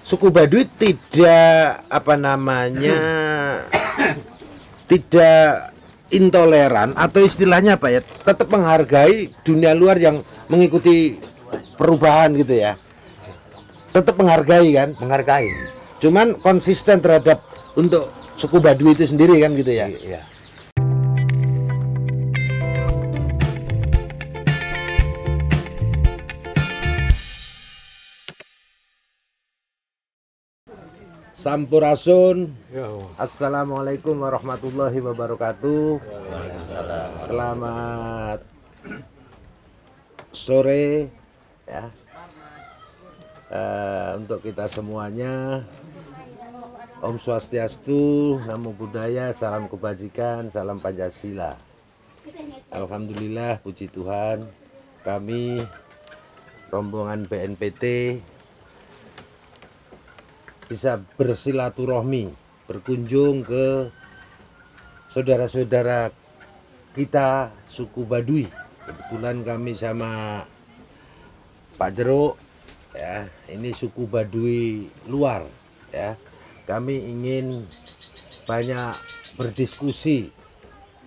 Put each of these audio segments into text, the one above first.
suku Baduy tidak tidak intoleran atau istilahnya apa ya, tetap menghargai dunia luar yang mengikuti perubahan gitu ya, tetap menghargai kan, Menghargai. cuman konsisten terhadap untuk suku Baduy itu sendiri kan gitu ya. Iya. Sampurasun. Assalamualaikum warahmatullahi wabarakatuh. Selamat sore ya, untuk kita semuanya. Om Swastiastu, Namo Buddhaya, salam kebajikan, salam Pancasila. Alhamdulillah, puji Tuhan, kami rombongan BNPT bisa bersilaturahmi, berkunjung ke saudara-saudara kita suku Baduy. Kebetulan kami sama Pak Jero ya, ini suku Baduy luar ya. Kami ingin banyak berdiskusi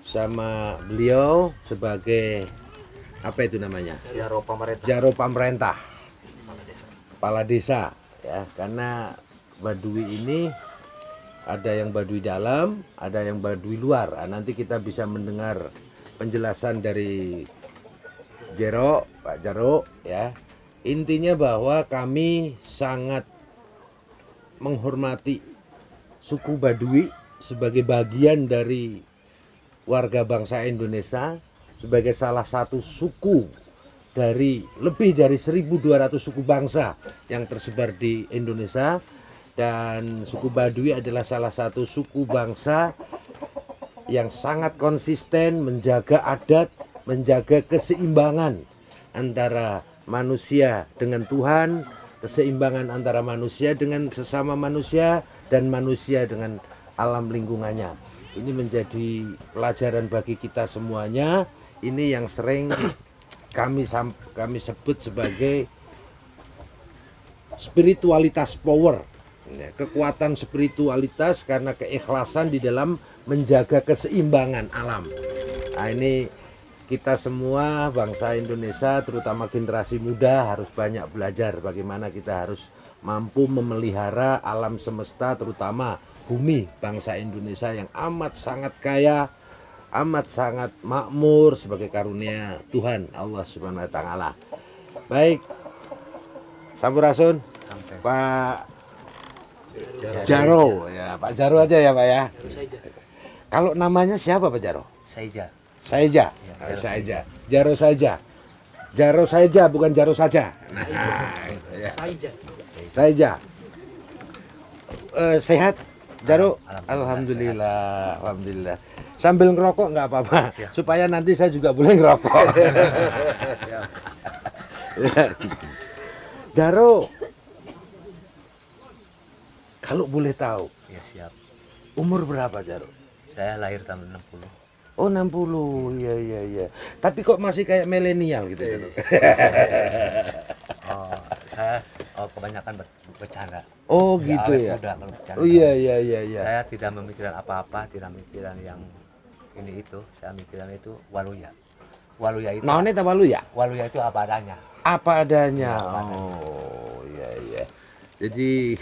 sama beliau sebagai apa itu namanya? Jaro pemerintah. Kepala desa ya, karena Baduy ini ada yang Baduy dalam, ada yang Baduy luar. Nah, nanti kita bisa mendengar penjelasan dari Jero, Pak Jaro ya. Intinya bahwa kami sangat menghormati suku Baduy sebagai bagian dari warga bangsa Indonesia, sebagai salah satu suku dari lebih dari 1.200 suku bangsa yang tersebar di Indonesia. Dan suku Baduy adalah salah satu suku bangsa yang sangat konsisten menjaga adat, menjaga keseimbangan antara manusia dengan Tuhan, keseimbangan antara manusia dengan sesama manusia, dan manusia dengan alam lingkungannya. Ini menjadi pelajaran bagi kita semuanya. Ini yang sering kami sebut sebagai spiritualitas power. Kekuatan spiritualitas karena keikhlasan di dalam menjaga keseimbangan alam. Nah, ini kita semua bangsa Indonesia, terutama generasi muda, harus banyak belajar bagaimana kita harus mampu memelihara alam semesta, terutama bumi bangsa Indonesia yang amat sangat kaya, amat sangat makmur sebagai karunia Tuhan Allah Subhanahu wa taala. Baik. Sampurasun. Pak Jaro ya, Pak Jaro aja ya Pak ya. Kalau namanya siapa Pak Jaro? Saija. Saija. Ya, Saija. Jaro saja. Jaro saja bukan Jaro saja. Nah, ya. Saija. Sehat Jaro? Alhamdulillah. Alhamdulillah. Sambil ngerokok nggak apa-apa, supaya nanti saya juga boleh ngerokok. Jaro, kalau boleh tahu, Ya, siap. umur berapa Jaro? Saya lahir tahun 60. Oh 60, iya. Tapi kok masih kayak milenial gitu Jaro? Saya kebanyakan bercanda. Oh gitu ya? Muda kalau bercanda. Oh iya. Saya tidak memikirkan apa-apa, tidak memikirkan yang ini itu. Saya memikirkan itu waluya. Waluya itu. Naonnya tak walu ya? Waluya itu apa adanya. Apa adanya. Ya, apa adanya. Oh iya. Jadi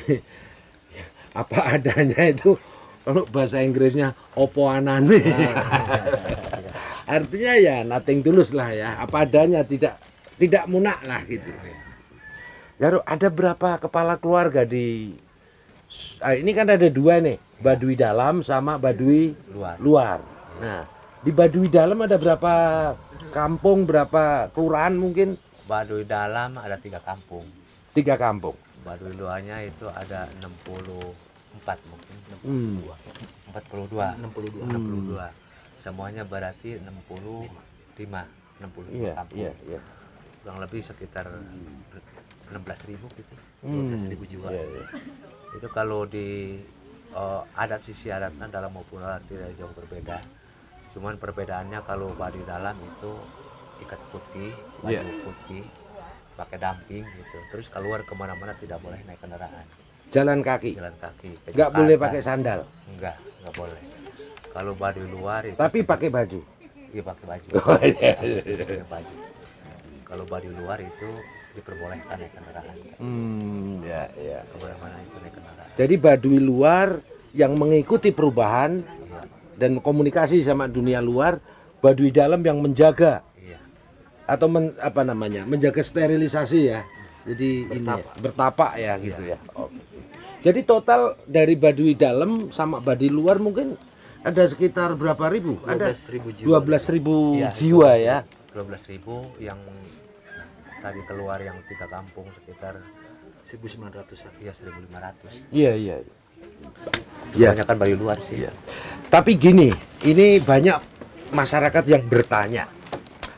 apa adanya itu kalau bahasa Inggrisnya opo anane. Artinya ya nothing tulus lah ya, apa adanya, tidak munak lah gitu. Jaro, ada berapa kepala keluarga di ini kan ada dua nih, Baduy dalam sama Baduy luar. Nah, di Baduy dalam ada berapa kampung, berapa kelurahan mungkin? Baduy dalam ada 3 kampung. 3 kampung. Baduy luarnya itu ada 64 mungkin. 62. Semuanya berarti 65 kampung. Iya. Kurang lebih sekitar 16.000 gitu. 12.000 jiwa. Iya. Itu kalau di adat, sisi adatnya dalam maupun luar tidak jauh berbeda. Cuman perbedaannya kalau Baduy dalam itu ikat putih, baju putih, pakai damping gitu. Terus keluar kemana-mana tidak boleh naik kendaraan, Jalan kaki. jalan kaki. Ke Nggak Jakarta. boleh pakai sandal. Nggak boleh. Kalau Baduy luar itu Tapi pakai baju. iya pakai baju. Oh, iya. Pakai baju. Kalau Baduy luar itu diperbolehkan naik kendaraan. Ya. Kemana-mana itu naik kendaraan. Jadi Baduy luar yang mengikuti perubahan Iya, dan komunikasi sama dunia luar, Baduy dalam yang menjaga iya. atau menjaga sterilisasi ya. Jadi ini ya, bertapak ya gitu ya. Oke. Jadi total dari Baduy dalam sama Baduy luar mungkin ada sekitar berapa ribu? Ada 12.000 jiwa. 12.000 Iya, jiwa ya. 12.000 yang tadi keluar yang 3 kampung sekitar 1.900-an. ya 1.500. Iya. Ya. Kebanyakan Baduy luar sih. Tapi gini, ini banyak masyarakat yang bertanya.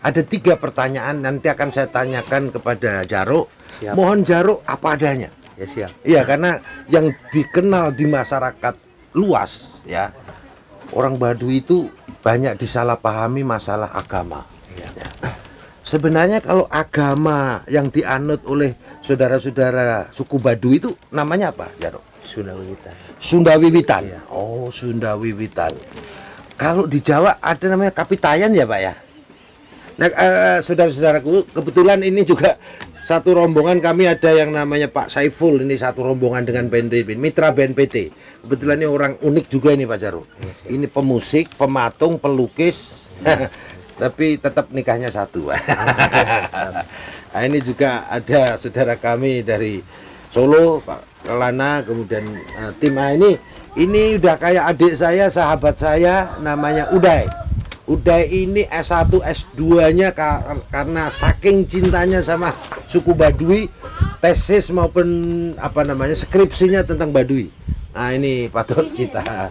Ada 3 pertanyaan nanti akan saya tanyakan kepada Jaruk. Siap. Mohon Jaruk apa adanya. Ya siap. Iya, karena yang dikenal di masyarakat luas ya, orang Baduy itu banyak disalahpahami masalah agama. Iya. Sebenarnya kalau agama yang dianut oleh saudara-saudara suku Baduy itu namanya apa, Jaruk? Sunda Wiwitan. Sunda Wiwitan. Iya. Oh, Sunda Wiwitan. Kalau di Jawa ada namanya Kapitayan ya, Pak ya? Nah, saudara-saudaraku, kebetulan ini juga satu rombongan kami ada yang namanya Pak Saiful, ini satu rombongan dengan BNPT, mitra BNPT. Kebetulan ini orang unik juga ini Pak Jaruk. Ini pemusik, pematung, pelukis, tapi tetap nikahnya satu. Nah, ini juga ada saudara kami dari Solo, Pak Kelana, kemudian tim ini udah kayak adik saya, sahabat saya, namanya Uday. Uday ini S1, S2-nya karena saking cintanya sama suku Baduy, tesis maupun skripsinya tentang Baduy. Nah, ini patut kita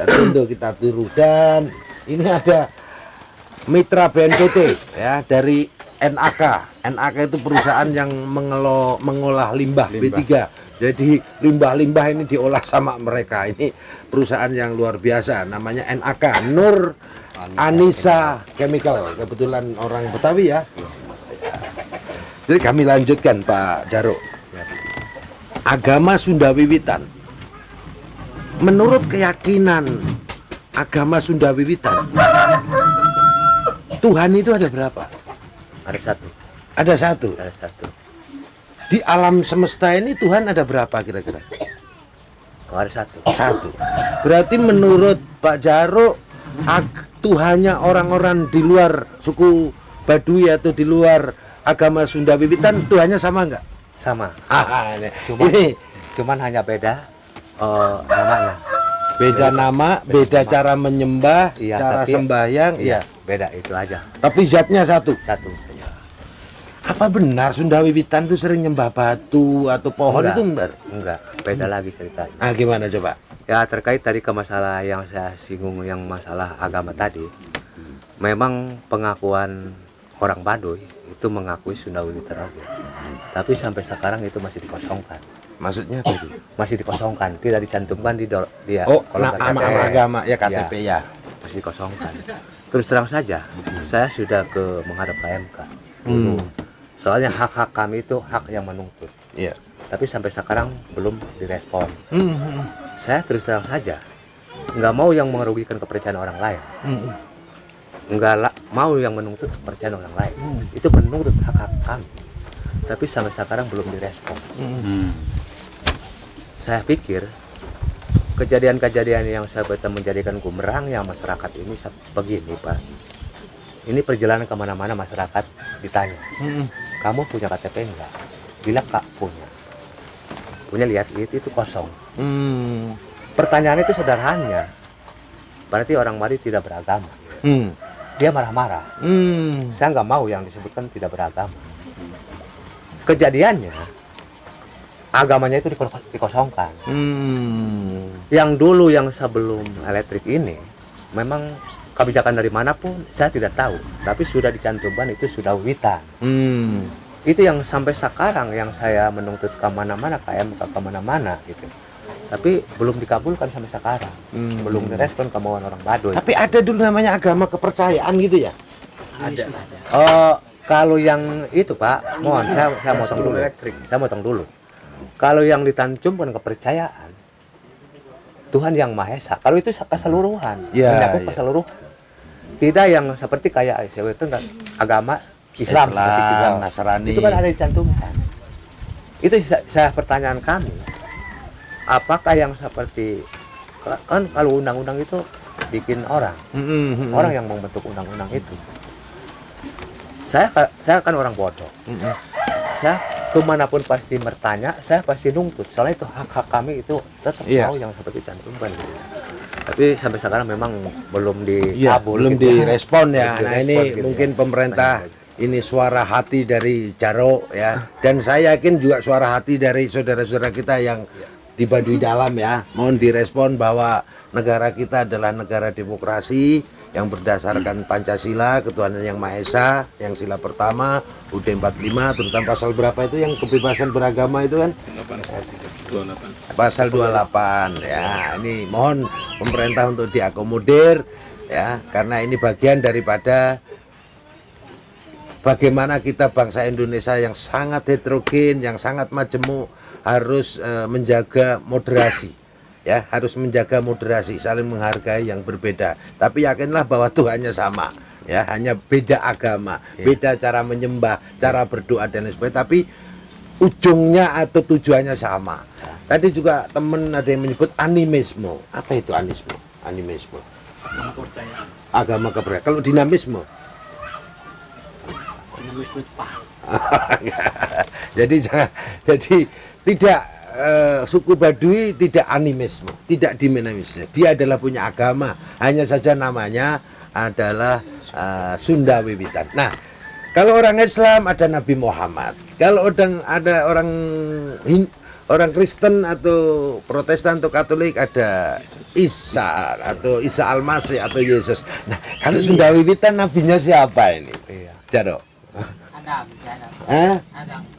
tunduk, kita tiru. Dan ini ada mitra BNPT ya dari NAK. NAK itu perusahaan yang mengolah limbah B3. Jadi limbah-limbah ini diolah sama mereka. Ini perusahaan yang luar biasa, namanya NAK, Nur Anissa Chemical. Kebetulan orang Betawi ya. Jadi kami lanjutkan Pak Jaruk. Agama Sunda Wiwitan. Menurut keyakinan agama Sunda Wiwitan, Tuhan itu ada berapa? Ada satu. Ada satu. Ada satu. Di alam semesta ini Tuhan ada berapa kira-kira? Oh, ada satu. Satu. Berarti menurut Pak Jaruk, Tuhannya orang-orang di luar suku Baduy atau di luar agama Sunda Wiwitan, Tuhannya sama enggak? Sama. Cuman, Cuman hanya beda namanya. beda nama, beda cara menyembah, Iya, cara tapi- sembahyang, iya. Beda itu aja. Tapi zatnya satu. Satu. Apa benar Sunda Wiwitan itu sering nyembah batu atau pohon Enggak. itu benar? Enggak, beda lagi ceritanya. Ah, gimana coba? Ya terkait tadi ke masalah yang saya singgung yang masalah agama tadi. Memang pengakuan orang Baduy itu mengakui Sunda Wiwitan oke. Tapi sampai sekarang itu masih dikosongkan. Maksudnya apa itu? Masih dikosongkan, tidak dicantumkan di kolom nama agama ya KTP ya. Masih dikosongkan. Terus terang saja, saya sudah menghadap ke MK dulu. Soalnya hak-hak kami itu hak yang menuntut. Iya. Tapi sampai sekarang belum direspon. Saya terus terang saja, nggak mau yang merugikan kepercayaan orang lain. Mau yang menuntut kepercayaan orang lain. Itu menuntut hak-hak kami. Tapi sampai sekarang belum direspon. Saya pikir kejadian-kejadian yang saya baca menjadikan gumerang yang masyarakat ini begini Pak. Ini perjalanan kemana-mana masyarakat ditanya, kamu punya KTP enggak? Bilang Kak punya lihat itu kosong. Pertanyaan itu sederhana. Berarti orang Baduy tidak beragama. Dia marah-marah. Saya nggak mau yang disebutkan tidak beragama. Kejadiannya agamanya itu dikosongkan. Yang dulu yang sebelum elektrik ini memang kebijakan dari manapun saya tidak tahu, tapi sudah dicantumkan itu sudah Wiwitan. Itu yang sampai sekarang yang saya menuntut kemana-mana, KM kemana-mana gitu. Tapi belum dikabulkan sampai sekarang, belum direspon kemauan orang Baduy. Tapi ada dulu namanya agama kepercayaan gitu ya? Ada. Kalau yang itu Pak, mohon saya motong dulu. Saya motong dulu. Kalau yang ditanjumkan kepercayaan, Tuhan yang Maha Esa. Kalau itu keseluruhan, mencakup keseluruhan. Tidak yang seperti kayak ICW itu agama Islam, Nasrani. itu kan ada dicantumkan. Itu saya pertanyaan kami, apakah yang seperti kan kalau undang-undang itu bikin orang yang membentuk undang-undang itu. Saya kan orang bodoh. Saya kemanapun pasti bertanya, saya pasti nuntut. Soalnya itu hak kami itu tetap mau yang seperti cantumkan. Tapi sampai sekarang memang belum belum direspon ya. Nah ini mungkin pemerintah ini suara hati dari Jarot ya. Dan saya yakin juga suara hati dari saudara-saudara kita yang di Baduy Dalam ya. Mohon direspon bahwa negara kita adalah negara demokrasi yang berdasarkan Pancasila, ketuhanan yang Maha Esa, yang sila pertama, UUD 45, terutama pasal berapa itu yang kebebasan beragama itu kan? Pasal 28 ya. Ini mohon pemerintah untuk diakomodir ya, karena ini bagian daripada bagaimana kita bangsa Indonesia yang sangat heterogen, yang sangat majemuk harus menjaga moderasi. Ya, harus menjaga moderasi, saling menghargai yang berbeda. Tapi yakinlah bahwa Tuhannya sama, ya, hanya beda agama, beda cara menyembah, cara berdoa dan lain sebagainya. Tapi ujungnya atau tujuannya sama. Tadi juga temen ada yang menyebut animisme. Apa itu animisme? Animisme. Agama kepercayaan. Kalau dinamisme? Jadi tidak. Suku Baduy tidak animisme, tidak dinamisme. Dia adalah punya agama, hanya saja namanya adalah Sunda Wiwitan. Nah, kalau orang Islam ada Nabi Muhammad. Kalau ada orang Kristen atau Protestan atau Katolik ada Isa atau Isa Al-Masih atau Yesus. Nah, kalau Sunda Wiwitan nabinya siapa ini? Jarot.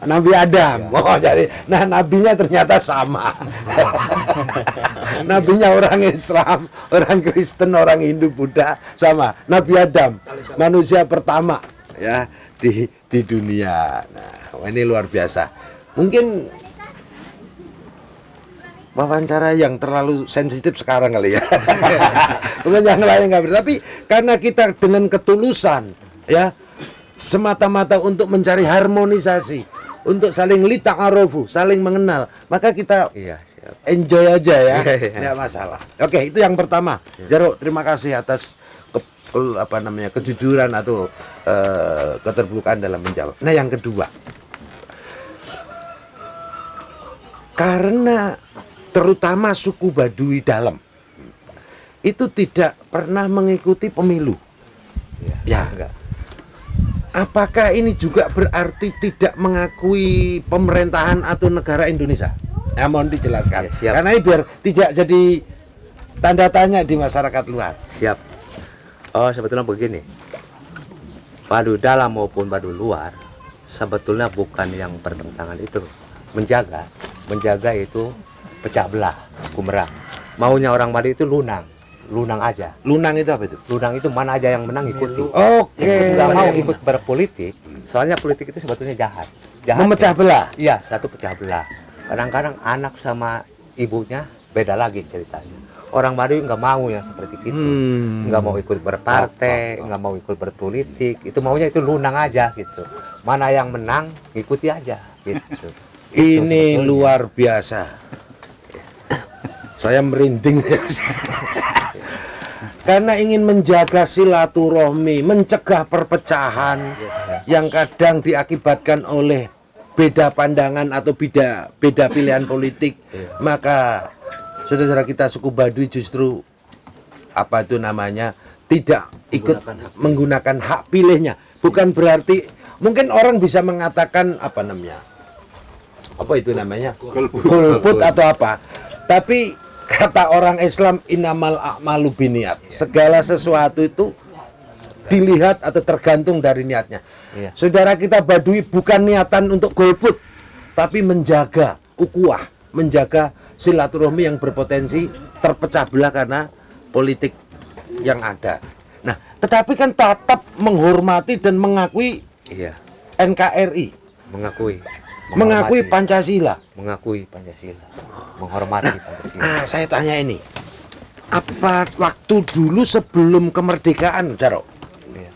Nabi Adam. Oh, jadi nah nabinya ternyata sama. Nabinya orang Islam, orang Kristen, orang Hindu, Buddha sama. Nabi Adam, manusia pertama ya di dunia. Nah, ini luar biasa. Mungkin wawancara yang terlalu sensitif sekarang kali ya. Bukan yang lain nggak tapi karena kita dengan ketulusan ya, semata-mata untuk mencari harmonisasi, untuk saling lita'arufu, saling mengenal, maka kita enjoy aja ya, nggak masalah. Oke, itu yang pertama. Jarot, terima kasih atas kejujuran atau keterbukaan dalam menjawab. Nah, yang kedua, karena terutama suku Baduy Dalam itu tidak pernah mengikuti pemilu, ya. Apakah ini juga berarti tidak mengakui pemerintahan atau negara Indonesia? Ya, mohon dijelaskan. Ya, karena ini biar tidak jadi tanda tanya di masyarakat luar. Siap. Oh, sebetulnya begini. Baduy Dalam maupun Baduy luar sebetulnya bukan yang bertentangan itu. Menjaga itu pecah belah, kumerang. Maunya orang Baduy itu lunang aja. Lunang itu apa itu? Lunang itu mana aja yang menang ikuti. Oke. Nggak mau ikut berpolitik. Soalnya politik itu sebetulnya jahat. Memecah belah. Iya, satu pecah belah. Kadang-kadang anak sama ibunya beda lagi ceritanya. Orang Baduy nggak mau yang seperti itu. Nggak mau ikut berpartai, nggak mau ikut berpolitik. Itu maunya itu lunang aja gitu. Mana yang menang ikuti aja gitu. Ini luar biasa. Saya merinding. Karena ingin menjaga silaturahmi, mencegah perpecahan yang kadang diakibatkan oleh beda pandangan atau beda pilihan politik, maka saudara kita suku Baduy justru apa itu namanya tidak ikut menggunakan hak pilihnya. Bukan berarti mungkin orang bisa mengatakan apa itu namanya golput atau apa, tapi kata orang Islam innamal a'malu binniyat. Segala sesuatu itu dilihat atau tergantung dari niatnya. Saudara kita Baduy bukan niatan untuk golput, tapi menjaga ukhuwah, menjaga silaturahmi yang berpotensi terpecah belah karena politik yang ada. Nah, tetapi kan tetap menghormati dan mengakui Iya, NKRI mengakui mengakui menghormati, Pancasila. mengakui Pancasila, menghormati Pancasila. Nah, saya tanya ini, apa waktu dulu sebelum kemerdekaan, Jarok? Iya,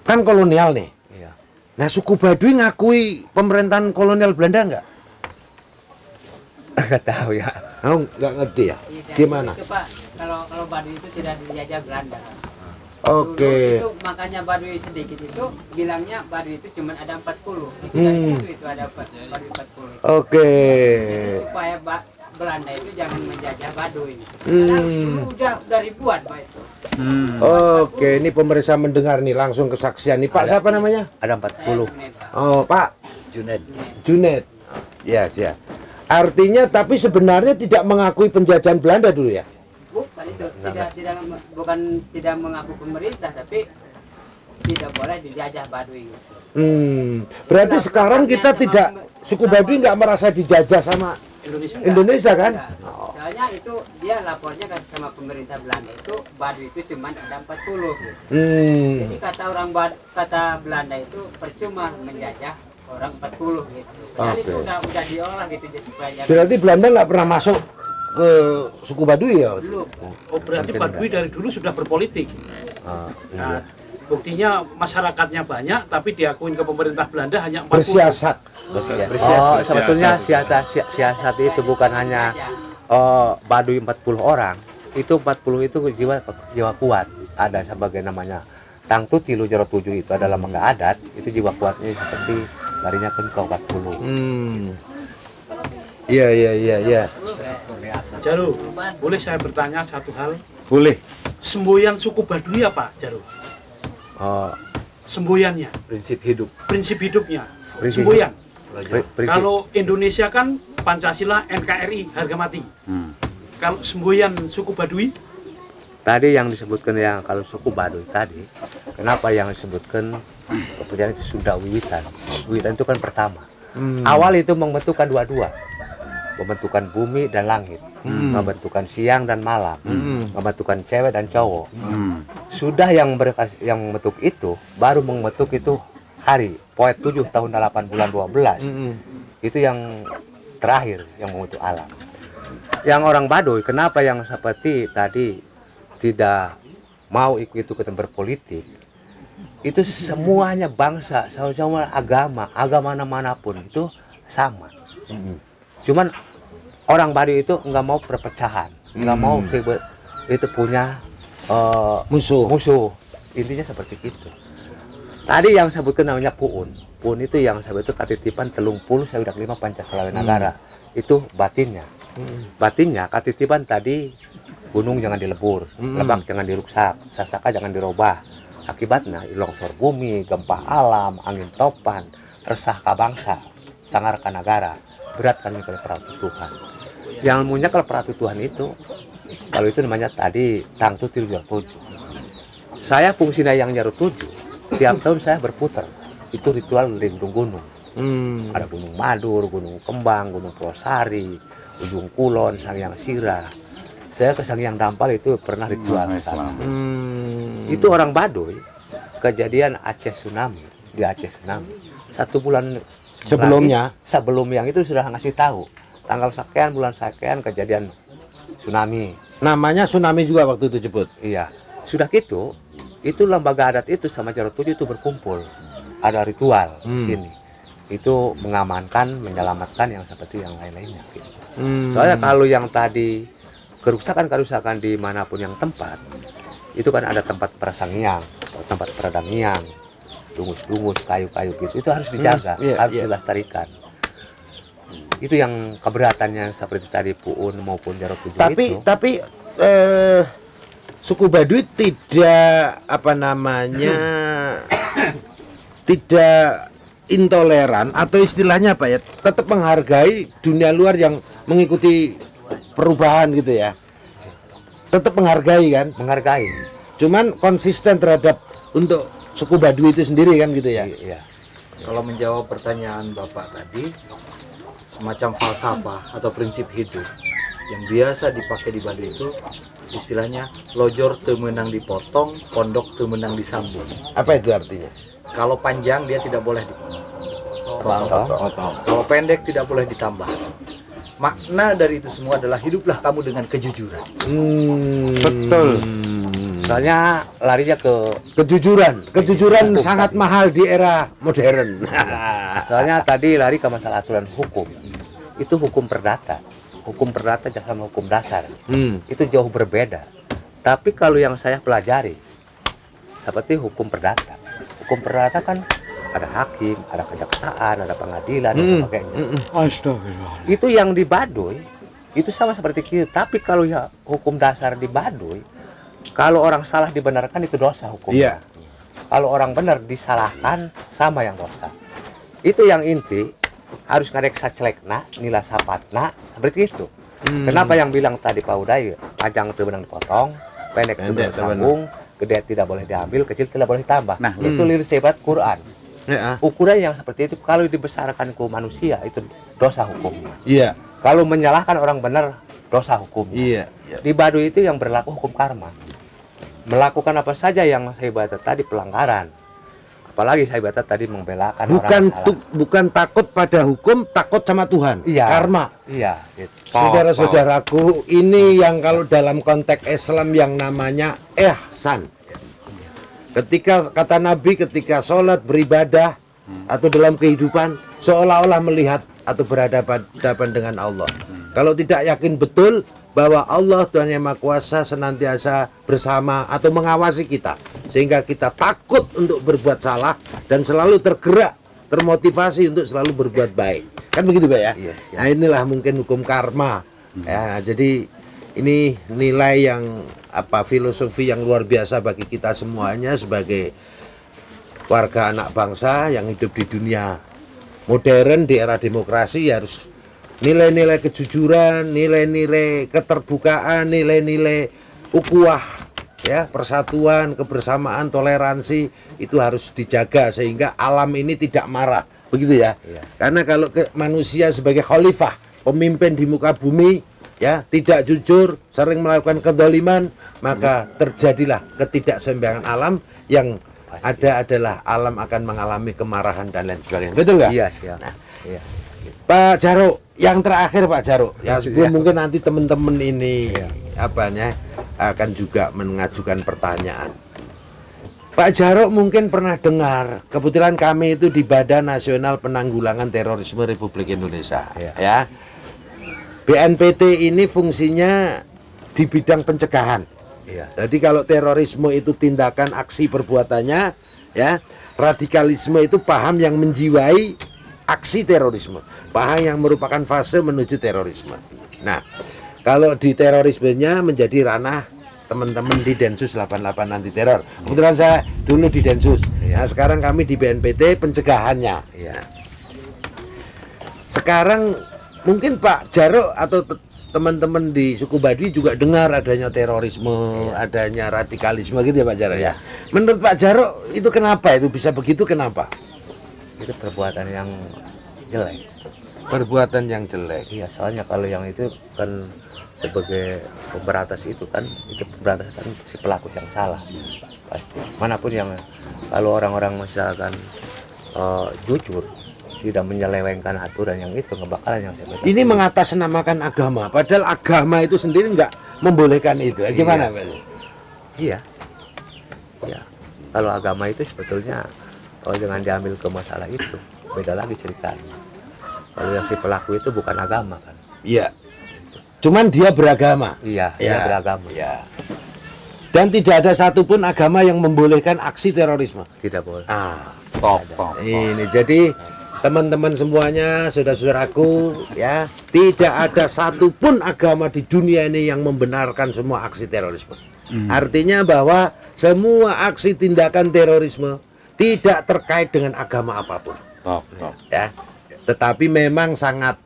Kan kolonial nih. iya. Nah, suku Baduy ngakui pemerintahan kolonial Belanda nggak? Nggak tahu ya. Oh, nggak ngerti ya? Gimana? Itu, Pak, kalau Baduy itu tidak dijajah Belanda. Oke. Dulu itu makanya Baduy sedikit itu bilangnya Baduy itu cuma ada 40. Itu dari situ itu ada Baduy 40. Oke. Jadi supaya Belanda itu jangan menjajah Baduy. Karena dulu udah ribuan Pak itu. Oke, ini pemirsa mendengar nih langsung kesaksian nih. Pak, siapa namanya? Ada 40. Oh, Pak Junaid. Junaid. Ya, ya. Artinya tapi sebenarnya tidak mengakui penjajahan Belanda dulu ya? Bukan itu, bukan tidak mengaku pemerintah, tapi tidak boleh dijajah Baduy. Berarti sekarang kita tidak, suku Baduy nggak merasa dijajah sama Indonesia kan? Enggak. Soalnya itu dia lapornya kan sama pemerintah Belanda itu Baduy itu cuma ada 40. Jadi kata kata Belanda itu percuma menjajah orang 40 gitu. Padahal itu udah diolah gitu jadi supaya. Berarti Belanda nggak pernah masuk ke suku Baduy ya? Belum. Oh, berarti Baduy dari dulu sudah berpolitik. Iya. Nah, buktinya masyarakatnya banyak, tapi diakuin ke pemerintah Belanda hanya 40. Bersiasat. Oh, sebetulnya siasat itu bukan hanya Baduy 40 orang. Itu 40 itu jiwa kuat. Ada sebagai namanya Tangtu Tilu Jero 7 itu adalah mangga adat. Itu jiwa kuatnya seperti larinya kentong 40. Iya. Jaru, boleh saya bertanya satu hal? Boleh. Semboyan suku Baduy apa, Jaru? Oh, Semboyannya, Prinsip hidup. prinsip hidupnya. Prinsip Semboyan. prinsip. Kalau Indonesia kan Pancasila, NKRI, harga mati. Kalau semboyan suku Baduy, Tadi yang disebutkan yang kalau suku Baduy tadi, kenapa yang disebutkan kepercayaan itu Sunda Wiwitan? Wiwitan itu kan pertama. Awal itu membentukkan dua-dua, membentukkan bumi dan langit, membentukkan siang dan malam, membentukkan cewek dan cowok. Sudah yang membentuk itu baru membentuk itu hari, poet 7 tahun 8 bulan 12. Itu yang terakhir yang membentuk alam. Yang orang Baduy, kenapa yang seperti tadi tidak mau ikut-ikutan berpolitik, itu semuanya bangsa, sama agama manapun itu sama. Cuman orang Baduy itu nggak mau perpecahan, nggak mau itu punya musuh. Intinya seperti itu. Tadi yang sebutkan namanya Puun itu yang sebetulnya katitipan telung puluh sawidak 5 Pancasila negara. Itu batinnya. Batinnya katitipan tadi gunung jangan dilebur, lebak jangan diruksak, sasaka jangan dirubah. Akibatnya longsor bumi, gempa alam, angin topan, resah ka bangsa, sangar ka negara, berat kami kalau peratu Tuhan. Yang ilmunya kalau peratu Tuhan itu, kalau itu namanya tadi Tangtu Tilu Jero 7. Saya fungsinya yang Jero 7, tiap tahun saya berputar. Itu ritual dari gunung-gunung. Ada Gunung Madur, Gunung Kembang, Gunung Prosari, Ujung Kulon, Sangyang Sirah. Saya ke Sangyang Dampal itu pernah ritual ke sana. Itu orang Baduy, kejadian Aceh tsunami, di Aceh tsunami. 1 bulan Sebelumnya? Sebelum yang itu sudah ngasih tahu. Tanggal sekian, bulan sekian kejadian tsunami. Namanya tsunami juga waktu itu jemput. Iya. Sudah gitu, itu lembaga adat itu sama Jero 7 itu berkumpul. Ada ritual di sini. Itu mengamankan, menyelamatkan yang seperti yang lain-lainnya. Gitu. Soalnya kalau yang tadi kerusakan dimanapun yang tempat, itu kan ada tempat perasangiang, tempat peradangiang, dungus-dungus, kayu-kayu gitu, itu harus dijaga, harus dilestarikan. Itu yang keberatannya seperti tadi Puun maupun Jero 7 itu. Tapi suku Baduy tidak tidak intoleran atau istilahnya apa ya, tetap menghargai dunia luar yang mengikuti perubahan gitu ya, tetap menghargai kan? Menghargai. Cuman konsisten terhadap untuk suku Baduy itu sendiri kan gitu ya? Iya. Kalau menjawab pertanyaan Bapak tadi, semacam falsafah atau prinsip hidup yang biasa dipakai di Baduy itu istilahnya lojor teu meunang dipotong, pondok teu meunang disambung. Apa itu artinya? Kalau panjang dia tidak boleh dipotong. Potong. Kalau pendek tidak boleh ditambah. Makna dari itu semua adalah hiduplah kamu dengan kejujuran. Betul. Soalnya larinya ke Kejujuran sangat mahal di era modern. soalnya tadi lari ke masalah aturan hukum. Itu hukum perdata. Hukum perdata sama hukum dasar. Itu jauh berbeda. Tapi kalau yang saya pelajari seperti hukum perdata. Hukum perdata kan ada hakim, ada kejaksaan, ada pengadilan dan sebagainya. Astagfirullah. Itu yang di Baduy itu sama seperti kita. Tapi kalau ya hukum dasar di Baduy, kalau orang salah dibenarkan itu dosa hukumnya. Kalau orang benar disalahkan sama yang dosa. Itu yang inti harus ngadek saclekna, nila sapatna seperti itu. Kenapa yang bilang tadi Pak Uday, panjang itu benang dipotong, pendek itu benang sambung, gede tidak boleh diambil, kecil tidak boleh ditambah. Nah, itu lirik sebat Quran. Ukuran yang seperti itu kalau dibesarkan ke manusia itu dosa hukumnya. Kalau menyalahkan orang benar dosa hukumnya. Di Baduy itu yang berlaku hukum karma. Melakukan apa saja yang saya baca tadi pelanggaran. Apalagi saya baca tadi membelakan Bukan takut pada hukum, takut sama Tuhan. Karma. Gitu. Saudara-saudaraku, ini yang kalau dalam konteks Islam yang namanya ihsan. Ketika kata Nabi, ketika sholat, beribadah atau dalam kehidupan seolah-olah melihat atau berhadapan dengan Allah. Kalau tidak yakin betul bahwa Allah Tuhan Yang Maha Kuasa senantiasa bersama atau mengawasi kita, sehingga kita takut untuk berbuat salah dan selalu tergerak, termotivasi untuk selalu berbuat baik. Kan begitu Pak ya? Nah inilah mungkin hukum karma. Ya, jadi ini nilai yang filosofi yang luar biasa bagi kita semuanya sebagai warga anak bangsa yang hidup di dunia modern di era demokrasi. Harus nilai-nilai kejujuran, nilai-nilai keterbukaan, nilai-nilai ukhuwah, ya, persatuan, kebersamaan, toleransi itu harus dijaga sehingga alam ini tidak marah, begitu ya. Karena kalau manusia sebagai khalifah, pemimpin di muka bumi, ya, tidak jujur, sering melakukan kezaliman, maka terjadilah ketidakseimbangan alam. Yang ada adalah alam akan mengalami kemarahan dan lain sebagainya. Betul nggak? Iya, siap. Nah, Pak Jaruk, yang terakhir Pak Jaruk, ya sebelum mungkin nanti teman-teman ini akan juga mengajukan pertanyaan. Pak Jaruk mungkin pernah dengar, kebetulan kami itu di Badan Nasional Penanggulangan Terorisme Republik Indonesia, ya. BNPT ini fungsinya di bidang pencegahan. Jadi kalau terorisme itu tindakan aksi perbuatannya, ya, radikalisme itu paham yang menjiwai aksi terorisme, paham yang merupakan fase menuju terorisme. Nah, kalau di terorismenya menjadi ranah teman-teman di Densus 88 anti teror. Kebetulan saya dulu di Densus. Nah, sekarang kami di BNPT pencegahannya. Sekarang mungkin Pak Jaruk atau teman-teman di suku Baduy juga dengar adanya terorisme, adanya radikalisme gitu ya Pak Jaruk ya. Menurut Pak Jaruk itu kenapa itu bisa begitu, kenapa? Itu perbuatan yang jelek. Perbuatan yang jelek. Iya, soalnya kalau yang itu kan sebagai pemberantas itu kan, itu pemberantas kan si pelaku yang salah pasti. Manapun yang kalau orang-orang misalkan jujur, tidak menyelewengkan aturan yang itu, ngebakalan yang saya ini mengatasnamakan agama, padahal agama itu sendiri nggak membolehkan itu. Gimana Pak? Iya. Kalau agama itu sebetulnya jangan diambil ke masalah itu, beda lagi ceritanya. Kalau yang si pelaku itu bukan agama kan? Iya. Cuman dia beragama. Iya, dia beragama. Iya. Dan tidak ada satupun agama yang membolehkan aksi terorisme. Tidak boleh. Ini jadi teman-teman semuanya, saudara-saudaraku, ya, tidak ada satupun agama di dunia ini yang membenarkan semua aksi terorisme. Artinya bahwa semua aksi tindakan terorisme tidak terkait dengan agama apapun. Ya, tetapi memang sangat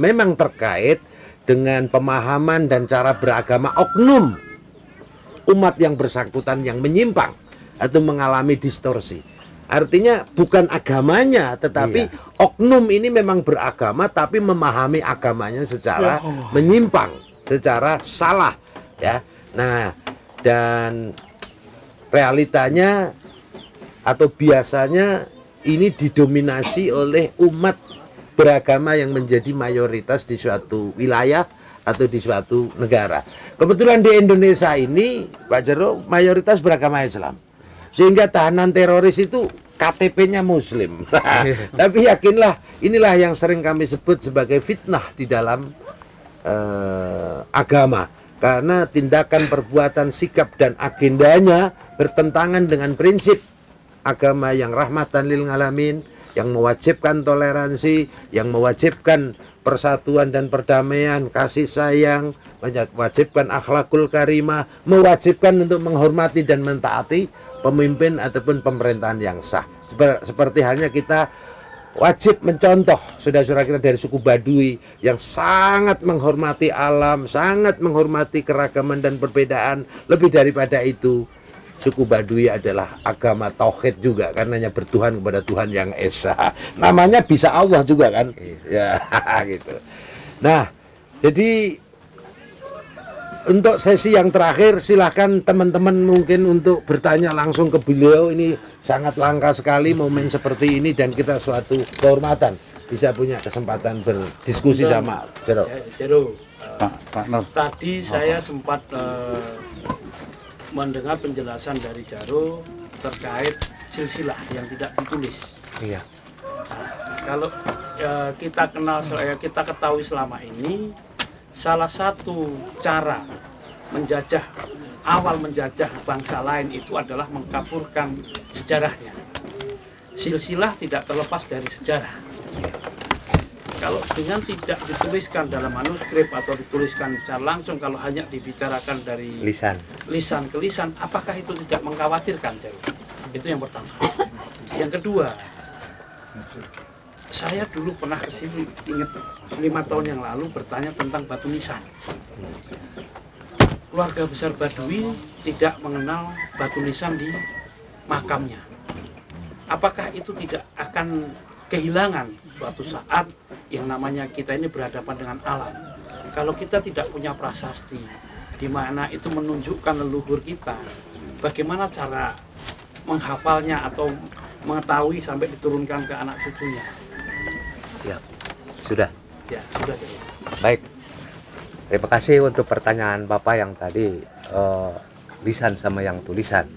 memang terkait dengan pemahaman dan cara beragama oknum umat yang bersangkutan yang menyimpang atau mengalami distorsi. Artinya bukan agamanya, tetapi oknum ini memang beragama tapi memahami agamanya secara menyimpang, secara salah, ya. Nah, dan realitanya atau biasanya ini didominasi oleh umat beragama yang menjadi mayoritas di suatu wilayah atau di suatu negara. Kebetulan di Indonesia ini, Pak Jero, mayoritas beragama Islam. Sehingga tahanan teroris itu KTP-nya Muslim. Tapi yakinlah, inilah yang sering kami sebut sebagai fitnah di dalam agama. Karena tindakan, perbuatan, sikap, dan agendanya bertentangan dengan prinsip agama yang rahmatan lil alamin, yang mewajibkan toleransi, yang mewajibkan persatuan dan perdamaian, kasih sayang, mewajibkan akhlakul karimah, mewajibkan untuk menghormati dan mentaati pemimpin ataupun pemerintahan yang sah. Seperti halnya kita wajib mencontoh saudara-saudara kita dari suku Baduy yang sangat menghormati alam, sangat menghormati keragaman dan perbedaan. Lebih daripada itu, suku Baduy adalah agama tauhid juga, karenanya bertuhan kepada Tuhan yang esa. Namanya bisa Allah juga kan? Ya, gitu. Nah, jadi untuk sesi yang terakhir silahkan teman-teman mungkin untuk bertanya langsung ke beliau. Ini sangat langka sekali momen seperti ini dan kita suatu kehormatan bisa punya kesempatan berdiskusi sama Jero. Pak Nur. Tadi saya sempat mendengar penjelasan dari Jaro terkait silsilah yang tidak ditulis. Iya. Kalau kita ketahui selama ini, salah satu cara awal menjajah bangsa lain itu adalah mengkapurkan sejarahnya. Silsilah tidak terlepas dari sejarah. Kalau dengan tidak dituliskan dalam manuskrip atau dituliskan secara langsung, kalau hanya dibicarakan dari lisan ke lisan, apakah itu tidak mengkhawatirkan? Itu yang pertama. Yang kedua, saya dulu pernah kesini, ingat 5 tahun yang lalu bertanya tentang batu nisan. Keluarga besar Baduy tidak mengenal batu nisan di makamnya. Apakah itu tidak akan kehilangan suatu saat yang namanya kita ini berhadapan dengan alam? Kalau kita tidak punya prasasti di mana itu menunjukkan leluhur kita, bagaimana cara menghafalnya atau mengetahui sampai diturunkan ke anak cucunya? Ya, sudah. Ya, sudah. Baik. Terima kasih untuk pertanyaan Bapak yang tadi lisan sama yang tulisan.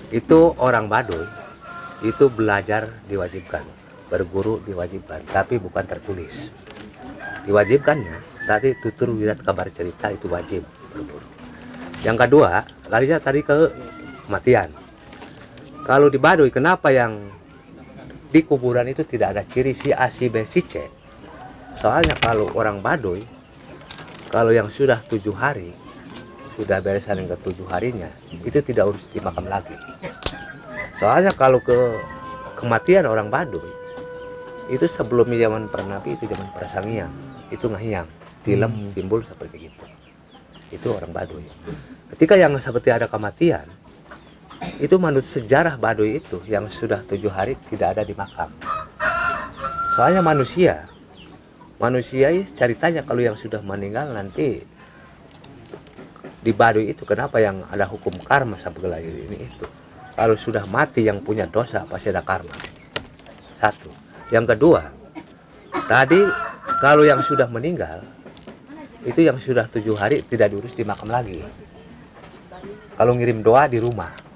Itu orang Baduy itu belajar diwajibkan, berguru diwajibkan, tapi bukan tertulis. Diwajibkannya tadi tutur wirat kabar cerita itu wajib berguru. Yang kedua, larinya tadi ke kematian. Kalau di Baduy, kenapa yang di kuburan itu tidak ada ciri si A, si B, si C? Soalnya kalau orang Baduy, kalau yang sudah 7 hari, sudah beresan yang ke-7 harinya, itu tidak urus di makam lagi. Soalnya kalau kematian orang Baduy, itu sebelum zaman Pernabi, itu zaman Prasangiang, itu ngahiang, tilem, timbul seperti itu. Itu orang Baduy. Ketika yang seperti ada kematian, itu menurut sejarah Baduy itu yang sudah 7 hari tidak ada di makam. Soalnya manusia ceritanya kalau yang sudah meninggal nanti di Baduy itu kenapa yang ada hukum karma sampai ini itu. Kalau sudah mati yang punya dosa pasti ada karma. Satu. Yang kedua, tadi kalau yang sudah meninggal itu yang sudah 7 hari tidak diurus di makam lagi. Kalau ngirim doa di rumah.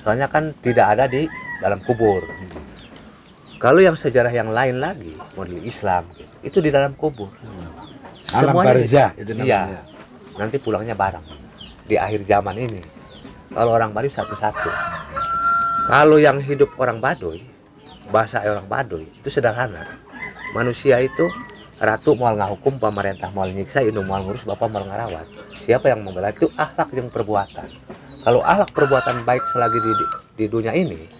Soalnya kan tidak ada di dalam kubur. Kalau yang sejarah yang lain lagi, model Islam, itu di dalam kubur. Alam barzah itu namanya. Iya. Nanti pulangnya bareng di akhir zaman ini. Kalau orang Baduy satu-satu. Kalau yang hidup orang Baduy, bahasa orang Baduy itu sederhana. Manusia itu ratu mau ngahukum, pemerintah mau nyiksa, indung mau ngurus, bapak mau ngarawat. Siapa yang membela itu akhlak yang perbuatan. Kalau akhlak perbuatan baik selagi di dunia ini,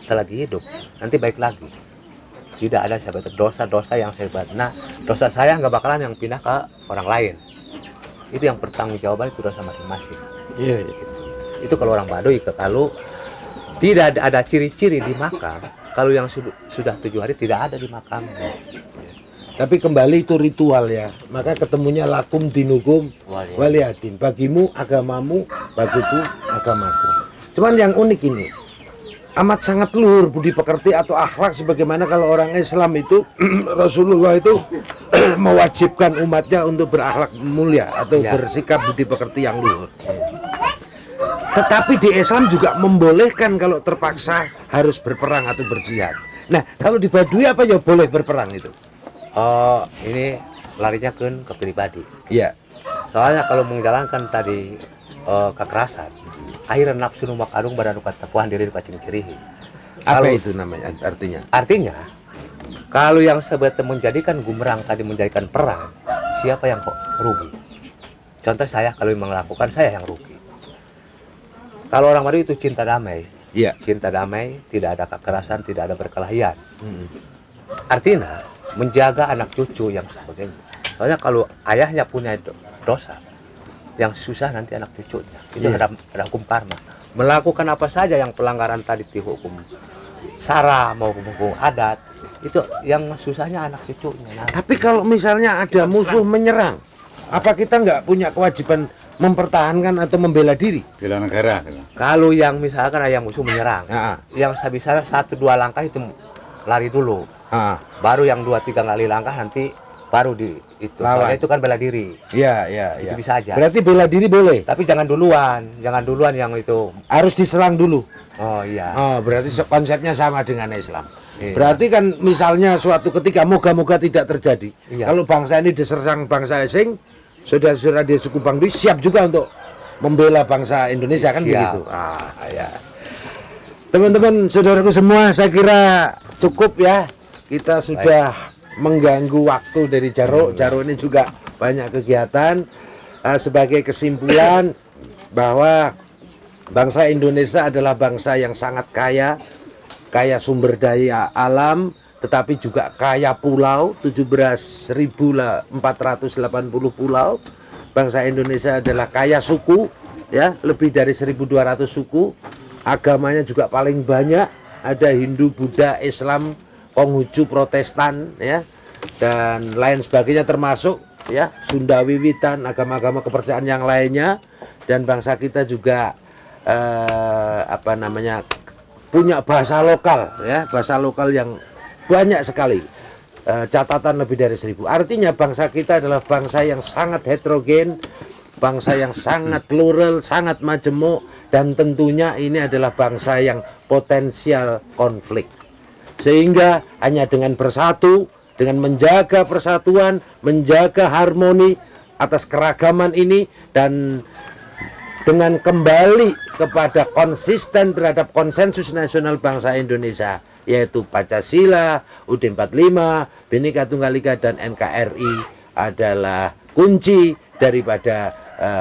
selagi hidup, nanti baik lagi. Tidak ada sebatas dosa-dosa yang saya buat. Nah, dosa saya nggak bakalan yang pindah ke orang lain. Itu yang bertanggung jawaban itu dosa masing-masing. Iya. Itu kalau orang Baduy. Kalau tidak ada ciri-ciri di makam, kalau yang sudah 7 hari tidak ada di makamnya. Tapi kembali itu ritual ya. Maka ketemunya lakum dinukum waliatin. Bagimu agamamu, bagiku agamaku. Cuman yang unik ini, amat sangat luhur budi pekerti atau akhlak, sebagaimana kalau orang Islam itu Rasulullah itu mewajibkan umatnya untuk berakhlak mulia atau bersikap budi pekerti yang luhur. Tetapi di Islam juga membolehkan kalau terpaksa harus berperang atau berjihad. Nah, kalau di Baduy apa ya boleh berperang itu? Oh, ini larinya ke pribadi. Iya. Soalnya kalau menjalankan tadi kekerasan, akhirnya nafsu numak adung badan ukat tapuan diri kacing cirihi. Apa itu namanya artinya? Artinya, kalau yang sebetulnya menjadikan gumerang tadi menjadikan perang, siapa yang kok rugi? Contoh saya kalau melakukan, saya yang rugi. Kalau orang Baduy itu cinta damai, Iya. cinta damai, tidak ada kekerasan, tidak ada perkelahian. Artinya menjaga anak cucu yang sebagainya. Soalnya kalau ayahnya punya dosa, yang susah nanti anak cucunya. Itu ada hukum karma. Melakukan apa saja yang pelanggaran tadi di hukum sara maupun hukum adat, itu yang susahnya anak cucunya. Nah, Tapi kalau misalnya ada musuh menyerang, apa kita nggak punya kewajiban mempertahankan atau membela diri? Bela negara. kalau yang misalkan ada yang musuh menyerang, Ah, yang bisa 1-2 langkah itu lari dulu. ah, Baru yang 2-3 kali langkah nanti baru di itu. Lawan. Soalnya itu kan bela diri. ya, ya, Itu ya. bisa aja. Berarti bela diri boleh, Tapi jangan duluan yang itu. harus diserang dulu. Oh iya. Oh, berarti konsepnya sama dengan Islam. Iya. Berarti kan misalnya suatu ketika moga-moga tidak terjadi. Iya. Kalau bangsa ini diserang bangsa asing, saudara-saudara di suku Baduy siap juga untuk membela bangsa Indonesia, kan Siap. begitu. Ah, ya. Teman-teman, saudaraku semua, saya kira cukup ya. Kita sudah mengganggu waktu dari Jaruk. Jaruk ini juga banyak kegiatan. Sebagai kesimpulan bahwa bangsa Indonesia adalah bangsa yang sangat kaya, kaya sumber daya alam, tetapi juga kaya pulau, 17.480 pulau. Bangsa Indonesia adalah kaya suku, ya, lebih dari 1.200 suku. Agamanya juga paling banyak, ada Hindu, Buddha, Islam, Konghucu, Protestan, ya, dan lain sebagainya, termasuk ya Sunda Wiwitan, agama-agama kepercayaan yang lainnya. Dan bangsa kita juga punya bahasa lokal, ya, bahasa lokal yang banyak sekali, catatan lebih dari 1.000. Artinya bangsa kita adalah bangsa yang sangat heterogen, bangsa yang sangat plural, sangat majemuk, dan tentunya ini adalah bangsa yang potensial konflik. Sehingga hanya dengan bersatu, dengan menjaga persatuan, menjaga harmoni atas keragaman ini, dan dengan kembali kepada konsisten terhadap konsensus nasional bangsa Indonesia, yaitu Pancasila, UUD 45, Bhinneka Tunggal Ika, dan NKRI adalah kunci daripada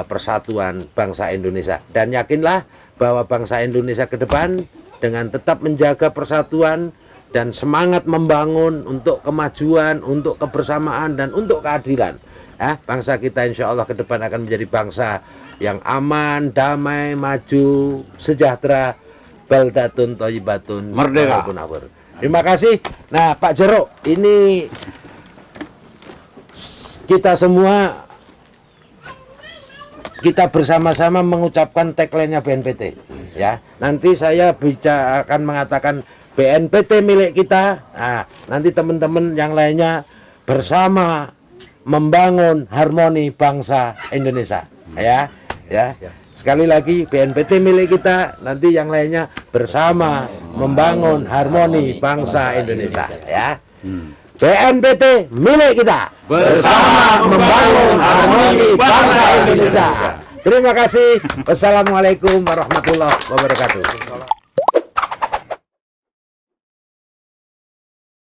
persatuan bangsa Indonesia. Dan yakinlah bahwa bangsa Indonesia ke depan dengan tetap menjaga persatuan dan semangat membangun untuk kemajuan, untuk kebersamaan, dan untuk keadilan, bangsa kita insya Allah ke depan akan menjadi bangsa yang aman, damai, maju, sejahtera, baldatun thayyibatun, merdeka. Terima kasih. Nah, Pak Jaruk, ini kita semua, kita bersama-sama mengucapkan tagline-nya BNPT, ya. Nanti saya akan mengatakan BNPT milik kita. Nah, nanti teman-teman yang lainnya bersama membangun harmoni bangsa Indonesia, ya. Sekali lagi, BNPT milik kita, nanti yang lainnya bersama membangun harmoni bangsa Indonesia, ya. BNPT milik kita, bersama membangun harmoni bangsa Indonesia. Terima kasih. Wassalamualaikum warahmatullahi wabarakatuh.